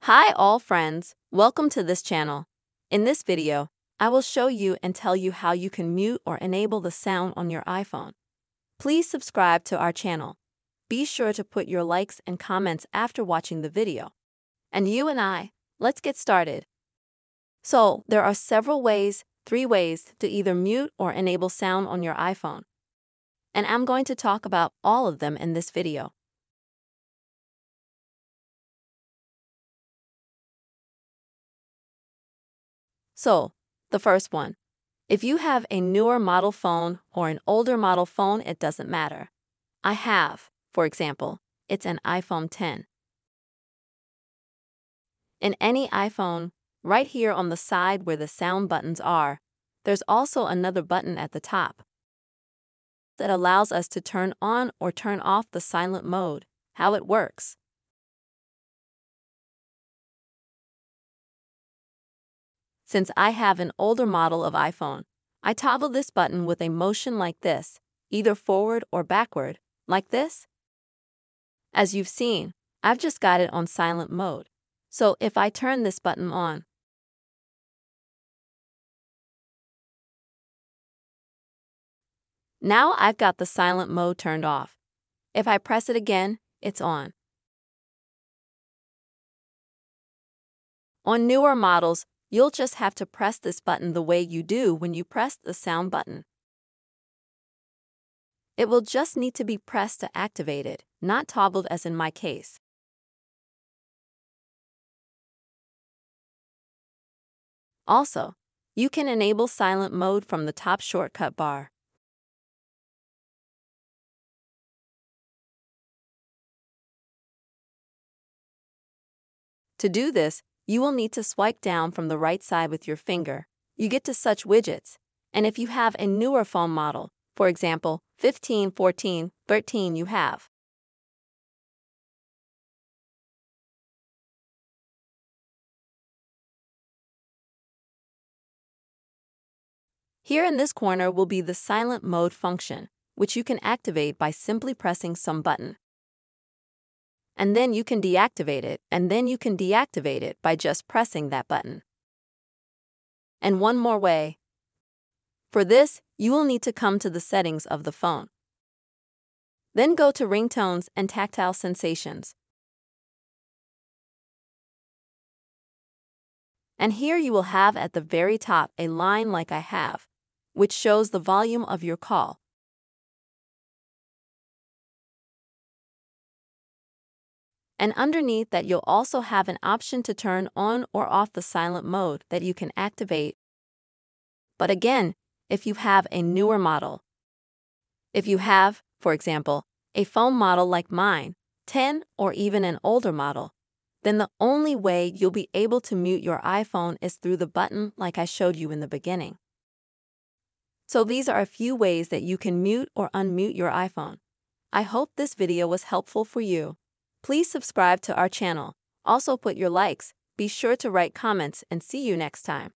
Hi all friends, welcome to this channel. In this video, I will show you and tell you how you can mute or enable the sound on your iPhone. Please subscribe to our channel. Be sure to put your likes and comments after watching the video. And you and I, let's get started. So, there are several ways, 3 ways, to either mute or enable sound on your iPhone. And I'm going to talk about all of them in this video. So, the first one. If you have a newer model phone or an older model phone, it doesn't matter. I have, for example, it's an iPhone 10. In any iPhone, right here on the side where the sound buttons are, there's also another button at the top that allows us to turn on or turn off the silent mode. How it works. Since I have an older model of iPhone, I toggle this button with a motion like this, either forward or backward, like this. As you've seen, I've just got it on silent mode. So if I turn this button on, now I've got the silent mode turned off. If I press it again, it's on. On newer models, you'll just have to press this button the way you do when you press the sound button. It will just need to be pressed to activate it, not toggled as in my case. Also, you can enable silent mode from the top shortcut bar. To do this, you will need to swipe down from the right side with your finger. You get to such widgets, and if you have a newer phone model, for example, 15, 14, 13 you have. Here in this corner will be the silent mode function, which you can activate by simply pressing some button. And then you can deactivate it, by just pressing that button. And one more way. For this, you will need to come to the settings of the phone. Then go to ringtones and tactile sensations. And here you will have at the very top a line like I have, which shows the volume of your call. And underneath that you'll also have an option to turn on or off the silent mode that you can activate. But again, if you have a newer model. If you have, for example, a phone model like mine, 10 or even an older model, then the only way you'll be able to mute your iPhone is through the button like I showed you in the beginning. So these are a few ways that you can mute or unmute your iPhone. I hope this video was helpful for you. Please subscribe to our channel. Also put your likes. Be sure to write comments and see you next time.